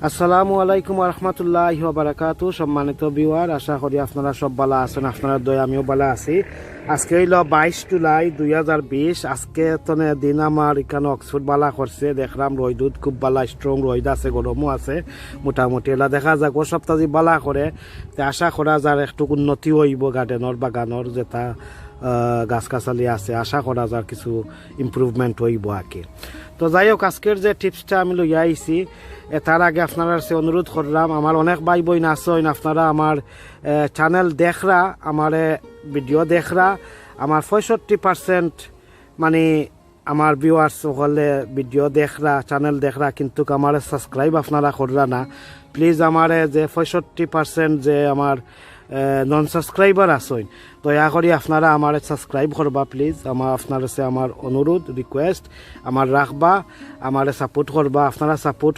আসসালামু আলাইকুম রহমতুল্লাহি ওয়া বারাকাতু। সম্মানিত ভিউয়ার, আশা করি আপনারা সব ভালো আছেন। আপনারা দয়া আমিও ভালো আছি। আজকে হইল 22 জুলাই 2020। আজকে তো দিন আমার এখানে অক্সফোর্ড বালা করছে। দেখলাম রোদ খুব বালা, স্ট্রং রোদ আছে, গরমও আছে মোটামুটি। এলা দেখা যাক ও সপ্তাহ বালা করে, আশা করা যার একটু উন্নতি হইব গার্ডেনর বাগানর যেটা গাছ গাছালি আছে। আশা করা যার কিছু ইমপ্রুভমেন্ট হইব আর কি। তো যাই হোক, আজকের যে টিপসটা আমি লইয়া আইছি তার আগে আপনারা সে অনুরোধ করলাম, আমার অনেক ভাই বোন আছেন, আপনারা আমার চ্যানেল দেখরা, আমার ভিডিও দেখরা, আমার 65% মানে আমার ভিউয়ার্স হলে ভিডিও দেখরা, চ্যানেল দেখরা, কিন্তু আমার সাবস্ক্রাইব আপনারা কররা না। প্লিজ আমার যে 65% যে আমার নন সাবস্ক্রাইবার আছেন, দয়া করি আপনারা আমার সাবস্ক্রাইব করবা প্লিজ। আপনার কাছে আমার অনুরোধ, রিকোয়েস্ট আমার রাখবা, আমার সাপোর্ট করবা। আপনারা সাপোর্ট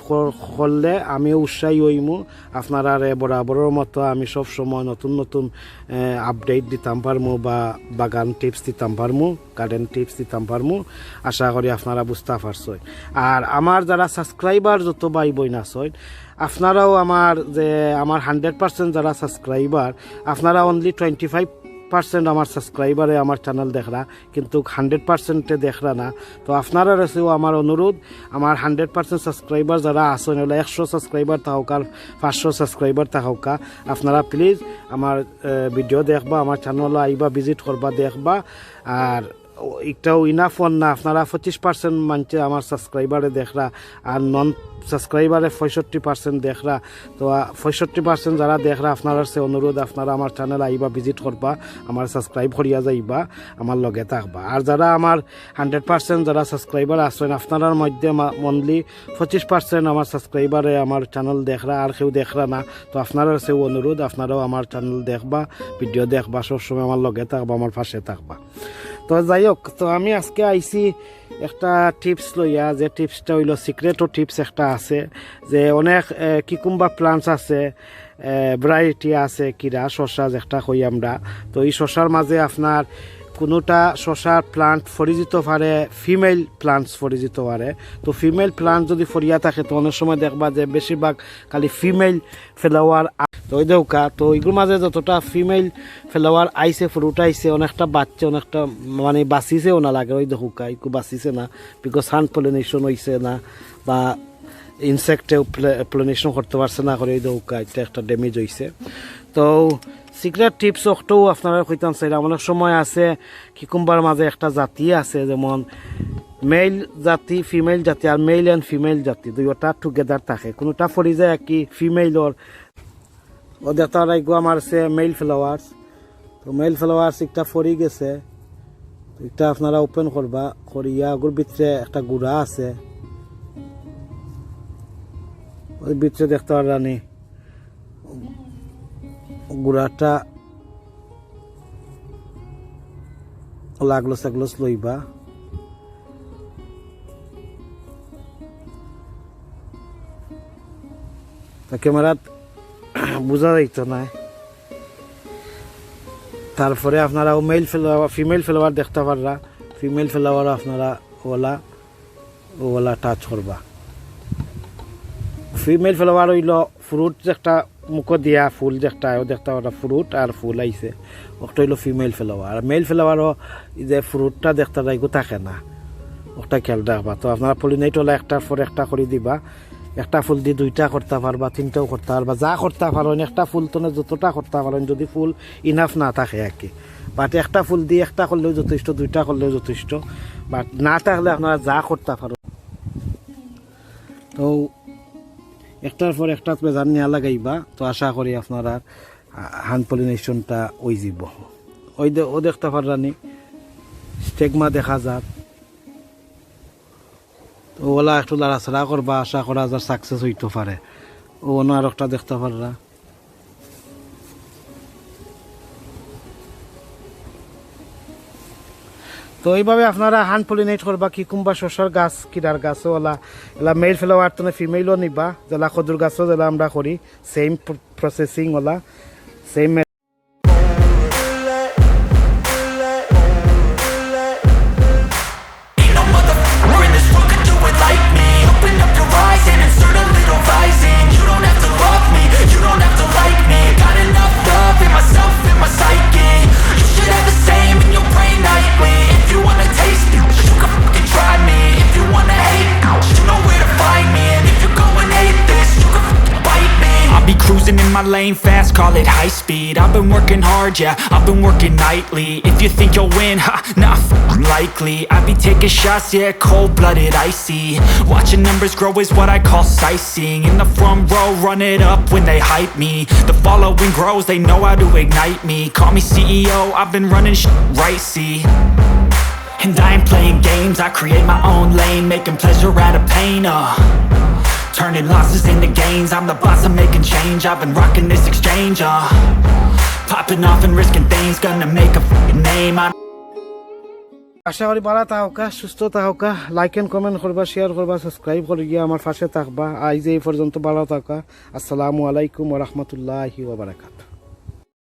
করলে আমিও উৎসাহী হইমু। আপনারা বরাবরের মতো আমি সব সময় নতুন নতুন আপডেট দিতাম পারমু, বা বাগান টিপস দিতাম পারমু, গার্ডেন টিপস দিতাম পারমু। আশা করি আপনারা বুঝতে পারছেন। আর আমার যারা সাবস্ক্রাইবার যত ভাই বোন আছেন, আপনারাও আমার 100% যারা সাবস্ক্রাইবার, আপনারা অনলি 25% আমার সাবস্ক্রাইবারে আমার চ্যানেল দেখরা, কিন্তু 100% দেখরা না। তো আপনারা রয়েছেও আমার অনুরোধ, আমার 100% সাবস্ক্রাইবার যারা আছেন, 100 সাবস্ক্রাইবার থাকুক আর 500 সাবস্ক্রাইবার থাকুক, আপনারা প্লিজ আমার ভিডিও দেখবা, আমার চ্যানেল আইবা, ভিজিট করবা, দেখবা। আর একটাও ইনাফ না, আপনারা 25% মানছে আমার সাবস্ক্রাইবারে দেখরা, আর নন সাবস্ক্রাইবারে 65% দেখরা। তো 65% যারা দেখরা, আপনারা সে অনুরোধ, আপনারা আমার চ্যানেল আইবা, ভিজিট করবা, আমার সাবস্ক্রাইব করিয়া যাইবা, আমার লগে থাকবা। আর যারা আমার 100% যারা সাবস্ক্রাইবার আছেন, আপনার মধ্যে অনলি 25% আমার সাবস্ক্রাইবারে আমার চ্যানেল দেখরা, আর কেউ দেখরা না। তো আপনারা সে অনুরোধ, আপনারাও আমার চ্যানেল দেখবা, ভিডিও দেখবা, সবসময় আমার লগে থাকবা, আমার পাশে থাকবা। তো যাই হোক, তো আমি আজকে আইছি একটা টিপস লইয়া, যে টিপসটা হইল সিক্রেটও টিপস একটা আছে, যে অনেক কিকুম্বার প্লান্টস আছে, ভ্যারাইটি আছে, কিরা শসা যেটা কই আমরা। তো এই শসার মাঝে আপনার কোনোটা শসার প্লান্ট ফরি যেতে পারে, ফিমেল প্লান্টস ফরি যেতে পারে। তো ফিমেল প্লান্ট যদি ফরিয়া থাকে, তো অনেক সময় দেখবা যে বেশিরভাগ খালি ফিমেল ফ্লাওয়ার। তো ওই দেউকা, তো ওইগুলোর মাঝে যতটা ফিমেল ফ্লাওয়ার আইসে, ফ্রুট আইসে, অনেকটা বাচ্চা, অনেকটা মানে বাঁচিছেও না লাগে, ওই দেখুকা একটু বাঁচিছে না, বিকজ সান পলিনেশন হয়েছে না, বা ইনসেক্টেও পলিনেশন করতে পারছে না করে, ওই দেখুকা এটা একটা ড্যামেজ হয়েছে। তো সিক্রেট টিপস একটাও আপনারা কইতাম চাইলাম। অনেক সময় আছে কিকুম্বার মাঝে একটা জাতি আছে, যেমন মেল জাতি, ফিমেল জাতি, আর মেল অ্যান্ড ফিমেল জাতি দুইটা টুগেদার থাকে। কোনোটা ফরি যায় কি ফিমেলর, ও দেখার আমার আছে মেল ফ্লাওয়ার্স। তো মেল ফ্লাওয়ার্স একটা ফরি গেছে, এটা আপনারা ওপেন করবা, করিয়া ওর ভিতরে একটা গুড়া আছে, ওই ভিতরে দেখতে পারানি গুড়াটা লাগলো সাগলো লইবা। ক্যামেরাত বোঝা যাইত না। তারপরে আপনারা মেল ফ্লাওয়ার, ফিমেল ফ্লাওয়ার দেখতে পাররা, ফিমেল ফ্লাওয়ার আপনারা ওলা টাচ করবা। ফিমেল ফ্লাওয়ার হইল ফ্রুট একটা মুখ দিয়া ফুল যেটা দেখতে পারা, ফ্রুট আর ফুল আইছে, ওটা হইল ফিমেল ফ্লাওয়ার। আর মেল ফ্লাওয়ারও যে ফ্রুটটা দেখতে যাইগো থাকে না, ওটা খেয়াল রাখবা। তো আপনারা পলিনেট হলে একটার পর একটা করে দিবা, একটা ফুল দিয়ে 2টা করতে পারবা, 3টাও করতে পারবা, যা করতে পারেন। একটা ফুল তো যতটা করতে পারেন, যদি ফুল ইনাফ না থাকে আর কি। বাট একটা ফুল দিয়ে একটা করলেও যথেষ্ট, 2টা করলেও যথেষ্ট। বাট না থাকলে আপনারা যা করতে পারেন। তো একটার পর একটা বেজান নিয়ে লাগাইবা। তো আশা করি আপনারা হ্যান্ড পলিনেশনটা ওই যাব। ও দেখতে পারানি স্টেগমা দেখা যাক, তো ওলা একটু লাড়াছাড়া করবা, আশা করা যার সাকসেস হইতে পারে। ও আর একটা দেখতে পাররা। তো এইভাবে আপনারা হ্যান্ড পলিনেট করবা। কিকুম্বা শসার গাছ, কিরার গাছও এলা মেল ফ্লাওয়ার তো ফিমেলও নিবা, যেলা খদুর গাছও যেলা আমরা করি, same processing same. We're in this world, could do it like me. Open up your eyes and insert a little rising. cruising in my lane fast, call it high speed. I've been working hard, yeah, I've been working nightly. If you think you'll win, ha, not likely. I be taking shots, yeah, cold-blooded, icy. Watching numbers grow is what I call sightseeing. In the front row, run it up when they hype me. The following grows, they know how to ignite me. Call me CEO, I've been running right, see. And I ain't playing games, I create my own lane, making pleasure out of pain, turning losses into gains. I'm the boss, I'm making change. I've been rocking this exchange, popping off and risking things. Gonna make a fucking name. আশা করি ভালো থাকা, সুস্থ থাকা, like and comment করবা, share করবা, subscribe করে গিয়ে আমার পাশে থাকবা। আজ এই পর্যন্ত ভালো থাকা। আসসালামু আলাইকুম ওয়া রাহমাতুল্লাহি ওয়া বারাকাতুহু।